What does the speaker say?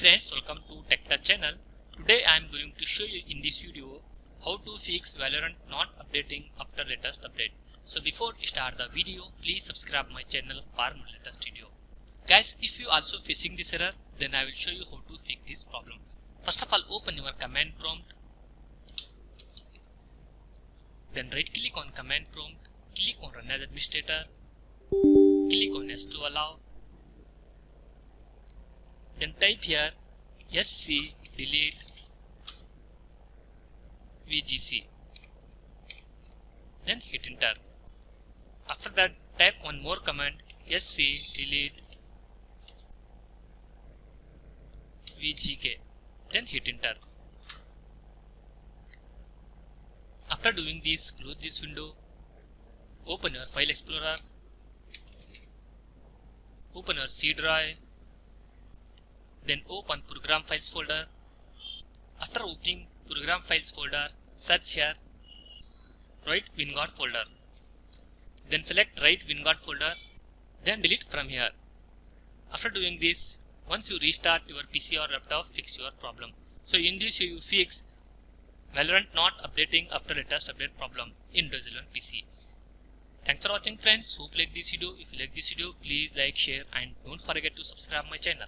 friends, welcome to TechTouch channel. Today I am going to show you in this video how to fix Valorant not updating after latest update. So before we start the video, please subscribe my channel for more latest video. Guys, if you also facing this error, then I will show you how to fix this problem. First of all, open your command prompt. Then right click on command prompt, click on run as administrator, click on yes to allow. Then type here sc delete vgc. Then hit enter. After that, type one more command sc delete vgk. Then hit enter. After doing this, close this window. Open your file explorer. Open your C drive. Then open program files folder. After opening program files folder, search here right Vanguard folder. Then select right Vanguard folder. Then delete from here. After doing this, once you restart your PC or laptop, fix your problem. So in this you fix Valorant not updating after latest update problem in Windows 11 PC. Thanks for watching friends. Hope you like this video. If you like this video, please like, share and don't forget to subscribe my channel.